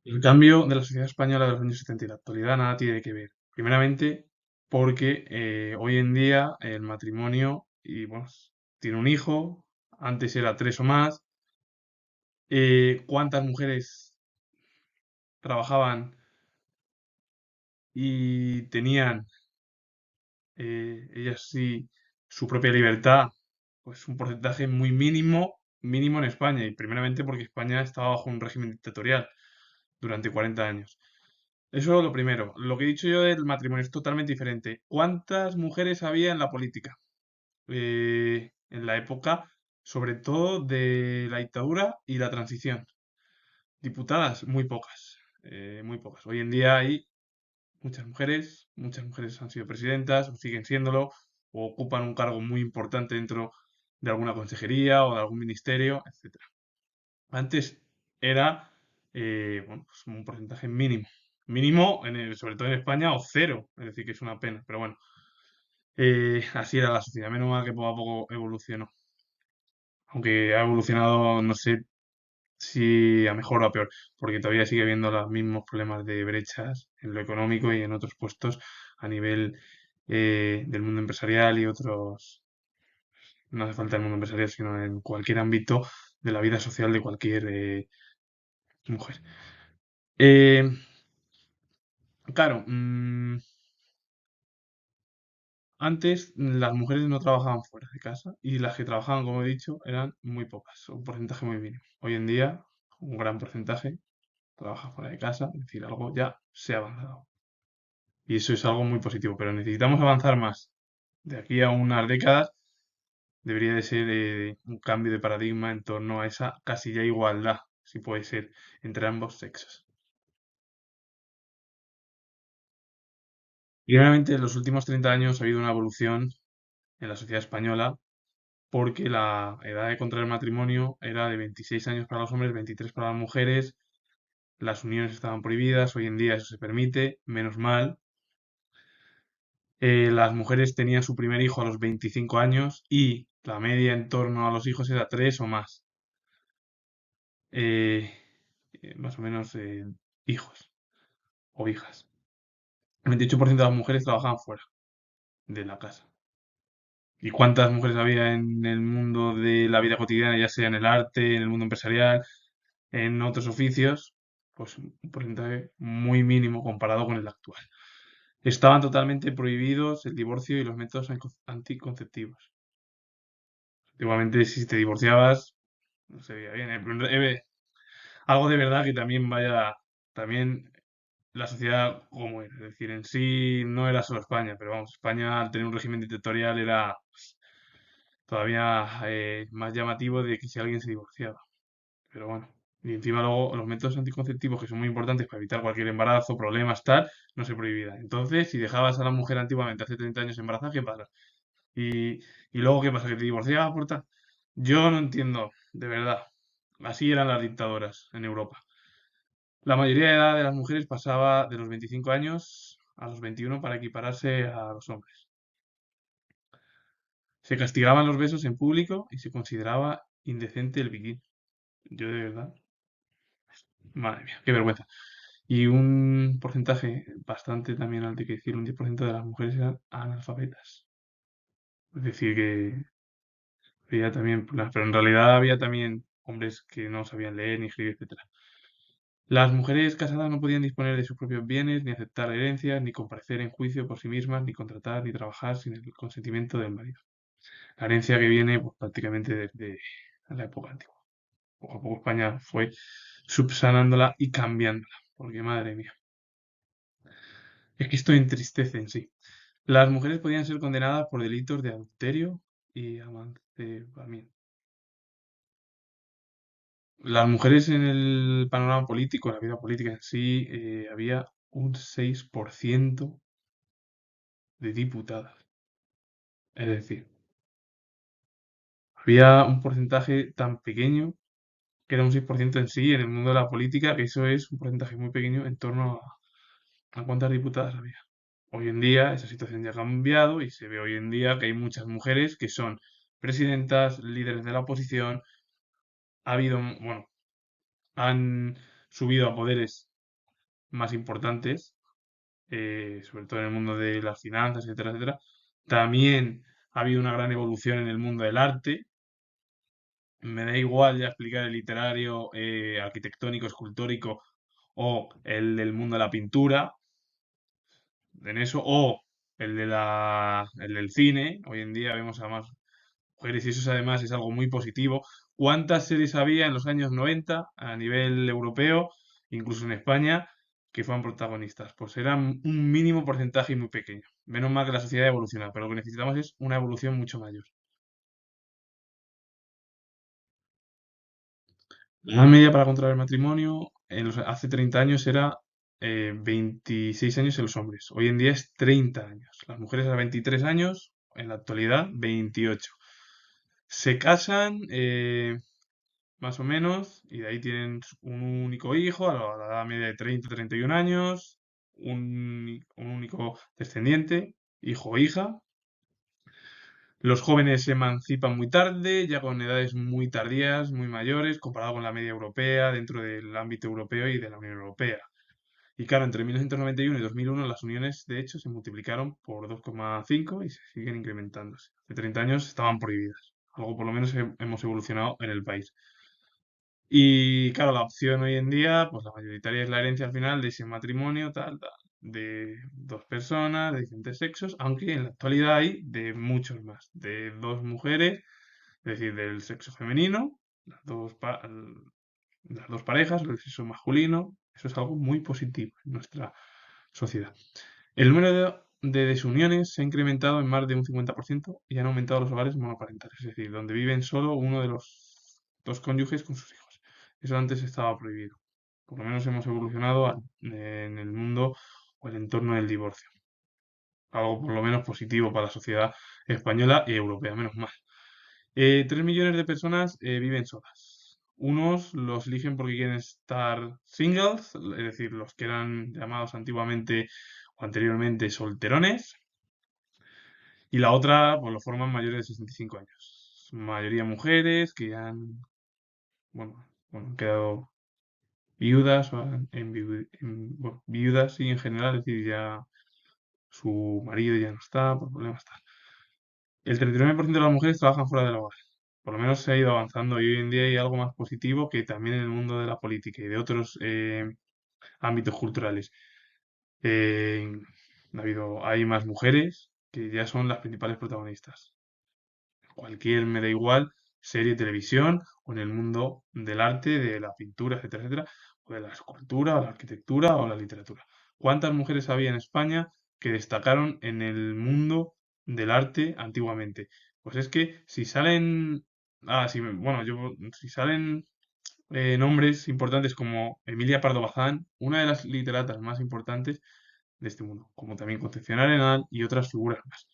El cambio de la sociedad española de los años 70 y la actualidad nada tiene que ver. Primeramente, porque hoy en día el matrimonio, y bueno, tiene un hijo, antes era tres o más. ¿Cuántas mujeres trabajaban y tenían ellas sí su propia libertad? Pues un porcentaje muy mínimo, mínimo en España, y primeramente porque España estaba bajo un régimen dictatorial durante 40 años. Eso lo primero. Lo que he dicho yo del matrimonio es totalmente diferente. ¿Cuántas mujeres había en la política? En la época, sobre todo de la dictadura y la transición. Diputadas, muy pocas. Muy pocas. Hoy en día hay muchas mujeres han sido presidentas, o siguen siéndolo, o ocupan un cargo muy importante dentro de alguna consejería o de algún ministerio, etcétera. Antes era bueno, pues un porcentaje mínimo. Mínimo, sobre todo en España, o cero. Es decir, que es una pena. Pero bueno, así era la sociedad. Menos mal que poco a poco evolucionó. Aunque ha evolucionado, no sé si a mejor o a peor, porque todavía sigue habiendo los mismos problemas de brechas en lo económico y en otros puestos a nivel del mundo empresarial y otros, no hace falta el mundo empresarial, sino en cualquier ámbito de la vida social de cualquier mujer. Eh, claro, antes las mujeres no trabajaban fuera de casa y las que trabajaban, como he dicho, eran muy pocas, un porcentaje muy mínimo. Hoy en día, un gran porcentaje trabaja fuera de casa, es decir, algo ya se ha avanzado. Y eso es algo muy positivo, pero necesitamos avanzar más. De aquí a unas décadas debería de ser un cambio de paradigma en torno a esa casi ya igualdad, si puede ser, entre ambos sexos. Primeramente, en los últimos 30 años ha habido una evolución en la sociedad española porque la edad de contraer matrimonio era de 26 años para los hombres, 23 para las mujeres, las uniones estaban prohibidas, hoy en día eso se permite, menos mal. Las mujeres tenían su primer hijo a los 25 años y la media en torno a los hijos era tres o más. eh, Más o menos hijos o hijas. El 28% de las mujeres trabajaban fuera de la casa. ¿Y cuántas mujeres había en el mundo de la vida cotidiana, ya sea en el arte, en el mundo empresarial, en otros oficios? Pues un porcentaje muy mínimo comparado con el actual. Estaban totalmente prohibidos el divorcio y los métodos anticonceptivos. Igualmente, si te divorciabas, no se veía bien. Algo de verdad que también vaya, también la sociedad como era. Es decir, en sí no era solo España, pero vamos, España al tener un régimen dictatorial era todavía más llamativo de que si alguien se divorciaba. Pero bueno, y encima luego los métodos anticonceptivos que son muy importantes para evitar cualquier embarazo, problemas, tal, no se prohibía. Entonces, si dejabas a la mujer antiguamente hace 30 años embarazada, ¿qué pasa? Y, y luego, ¿qué pasa? ¿Que te divorciabas por tal? Yo no entiendo, de verdad. Así eran las dictadoras en Europa. La mayoría de edad de las mujeres pasaba de los 25 años a los 21 para equipararse a los hombres. Se castigaban los besos en público y se consideraba indecente el bikini. Yo de verdad, madre mía, qué vergüenza. Y un porcentaje bastante también alto, hay que decir, un 10% de las mujeres eran analfabetas. Es decir, que había también, pero en realidad había también hombres que no sabían leer ni escribir, etcétera. Las mujeres casadas no podían disponer de sus propios bienes, ni aceptar herencias, ni comparecer en juicio por sí mismas, ni contratar, ni trabajar sin el consentimiento del marido. La herencia que viene pues, prácticamente desde la época antigua. Poco a poco España fue subsanándola y cambiándola, porque madre mía, es que esto entristece en sí. Las mujeres podían ser condenadas por delitos de adulterio y amancebamiento. Las mujeres en el panorama político, en la vida política en sí, había un 6% de diputadas. Es decir, había un porcentaje tan pequeño, que era un 6% en sí, en el mundo de la política, que eso es un porcentaje muy pequeño en torno a cuántas diputadas había. Hoy en día esa situación ya ha cambiado y se ve hoy en día que hay muchas mujeres que son presidentas, líderes de la oposición, ha habido, bueno, han subido a poderes más importantes, sobre todo en el mundo de las finanzas, etcétera, etcétera. También ha habido una gran evolución en el mundo del arte. Me da igual ya explicar el literario, arquitectónico, escultórico o el del mundo de la pintura, en eso, o el del cine. Hoy en día vemos a más mujeres y eso además es algo muy positivo. ¿Cuántas series había en los años 90 a nivel europeo, incluso en España, que fueran protagonistas? Pues eran un mínimo porcentaje y muy pequeño. Menos mal que la sociedad evoluciona, pero lo que necesitamos es una evolución mucho mayor. La edad media para contraer matrimonio hace 30 años era 26 años en los hombres. Hoy en día es 30 años. Las mujeres a 23 años, en la actualidad 28. Se casan más o menos y de ahí tienen un único hijo a la edad media de 30-31 años, un único descendiente, hijo o hija. Los jóvenes se emancipan muy tarde, ya con edades muy tardías, muy mayores, comparado con la media europea, dentro del ámbito europeo y de la Unión Europea. Y claro, entre 1991 y 2001 las uniones, de hecho, se multiplicaron por 2,5 y se siguen incrementándose. Hace 30 años estaban prohibidas. Algo por lo menos hemos evolucionado en el país. Y claro, la opción hoy en día, pues la mayoritaria es la herencia al final de ese matrimonio, tal, tal, de dos personas de diferentes sexos, aunque en la actualidad hay de muchos más, de dos mujeres, es decir, del sexo femenino, las dos parejas, del sexo masculino. Eso es algo muy positivo en nuestra sociedad. El número de desuniones se ha incrementado en más de un 50% y han aumentado los hogares monoparentales, es decir, donde viven solo uno de los dos cónyuges con sus hijos. Eso antes estaba prohibido. Por lo menos hemos evolucionado en el mundo o el entorno del divorcio. Algo por lo menos positivo para la sociedad española y europea, menos mal. 3 millones de personas viven solas. Unos los eligen porque quieren estar singles, es decir, los que eran llamados antiguamente o anteriormente solterones, y la otra pues lo forman mayores de 65 años. Mayoría mujeres que han quedado viudas o bueno, viudas y en general, es decir, ya su marido ya no está por problemas tal. El 39% de las mujeres trabajan fuera del hogar. Por lo menos se ha ido avanzando y hoy en día hay algo más positivo que también en el mundo de la política y de otros ámbitos culturales. Eh, hay más mujeres que ya son las principales protagonistas. Cualquier, me da igual, serie, televisión o en el mundo del arte, de la pintura, etcétera, etcétera, o de la escultura, o la arquitectura o la literatura. ¿Cuántas mujeres había en España que destacaron en el mundo del arte antiguamente? Pues es que si salen, sí, bueno, si salen nombres importantes como Emilia Pardo Bazán, una de las literatas más importantes de este mundo, como también Concepción Arenal y otras figuras más.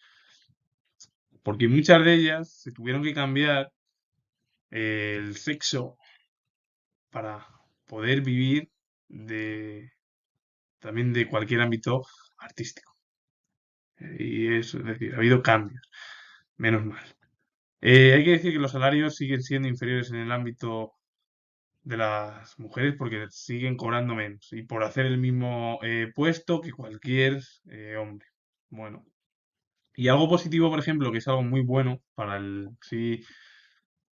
Porque muchas de ellas se tuvieron que cambiar el sexo para poder vivir de, también de cualquier ámbito artístico. Y eso, es decir, ha habido cambios, menos mal. Hay que decir que los salarios siguen siendo inferiores en el ámbito de las mujeres porque siguen cobrando menos y por hacer el mismo puesto que cualquier hombre. Bueno, y algo positivo, por ejemplo, que es algo muy bueno para sí,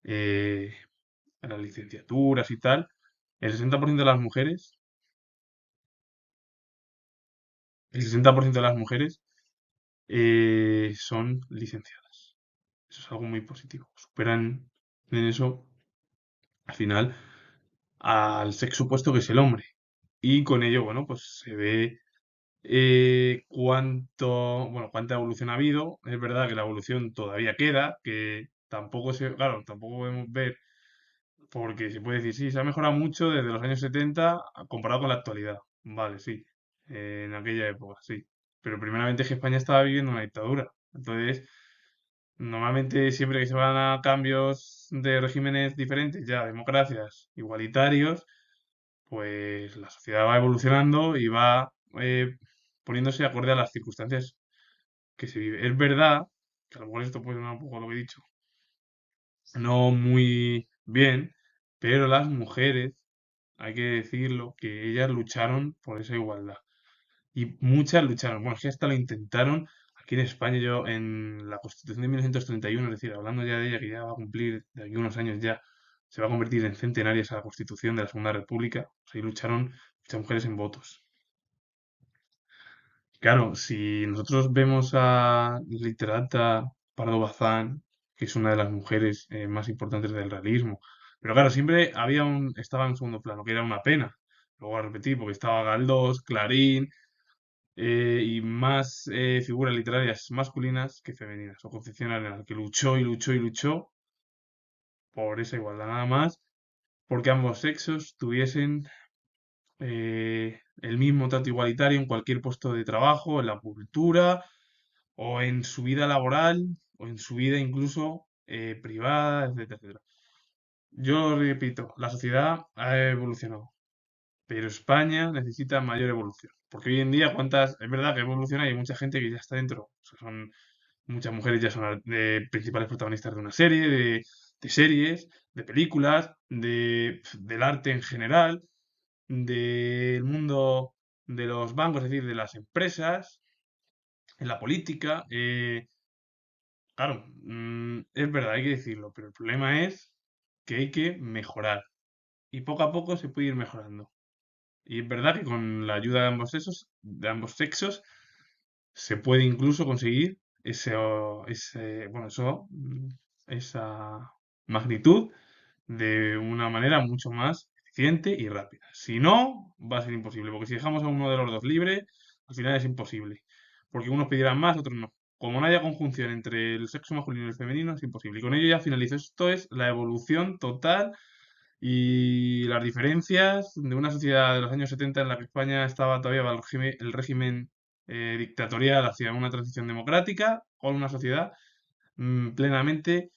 eh, las licenciaturas y tal, el 60% de las mujeres, el 60% de las mujeres son licenciadas. Eso es algo muy positivo. Superan en eso, al final, al sexo opuesto que es el hombre. Y con ello, bueno, pues se ve cuánta evolución ha habido. Es verdad que la evolución todavía queda, que claro, tampoco podemos ver, porque se puede decir, sí, se ha mejorado mucho desde los años 70 comparado con la actualidad. Vale, sí, en aquella época, sí. Pero primeramente es que España estaba viviendo una dictadura. Entonces, normalmente siempre que se van a cambios de regímenes diferentes, ya democracias, igualitarios, pues la sociedad va evolucionando y va poniéndose acorde a las circunstancias que se vive. Es verdad, que a lo mejor esto puede sonar un poco lo que he dicho, no muy bien, pero las mujeres hay que decirlo, que ellas lucharon por esa igualdad. Y muchas lucharon. Bueno, es que hasta lo intentaron. Aquí en España, yo en la Constitución de 1931, es decir, hablando ya de ella, que ya va a cumplir de aquí a unos años ya, se va a convertir en centenaria esa Constitución de la Segunda República. O sea, ahí lucharon muchas mujeres en votos. Claro, si nosotros vemos a literata Pardo Bazán, que es una de las mujeres más importantes del realismo, pero claro, siempre estaba en segundo plano, que era una pena. Luego a repetir, porque estaba Galdós, Clarín, y más figuras literarias masculinas que femeninas, o Concepción Arenal, que luchó y luchó y luchó por esa igualdad, nada más, porque ambos sexos tuviesen el mismo trato igualitario en cualquier puesto de trabajo, en la cultura, o en su vida laboral, o en su vida incluso privada, etcétera, etcétera. Yo repito, la sociedad ha evolucionado, pero España necesita mayor evolución. Porque hoy en día, es verdad que evoluciona y hay mucha gente que ya está dentro. O sea, muchas mujeres ya son principales protagonistas de una serie, de series, de películas, del arte en general, del mundo de los bancos, es decir, de las empresas, en la política. Claro, es verdad, hay que decirlo, pero el problema es que hay que mejorar. Y poco a poco se puede ir mejorando. Y es verdad que con la ayuda de ambos sexos, se puede incluso conseguir esa magnitud de una manera mucho más eficiente y rápida. Si no, va a ser imposible, porque si dejamos a uno de los dos libre, al final es imposible. Porque unos pedirán más, otros no. Como no haya conjunción entre el sexo masculino y el femenino, es imposible. Y con ello ya finalizo. Esto es la evolución total y las diferencias de una sociedad de los años 70 en la que España estaba todavía bajo el régimen dictatorial hacia una transición democrática, con una sociedad plenamente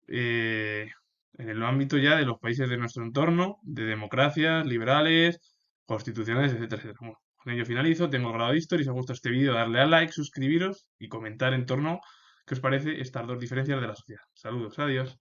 eh, en el ámbito ya de los países de nuestro entorno, de democracias liberales, constitucionales, etcétera, etcétera. Bueno, con ello finalizo. Tengo el grado de History. Si os ha gustado este vídeo, darle a like, suscribiros y comentar en torno qué os parece estas dos diferencias de la sociedad. Saludos, adiós.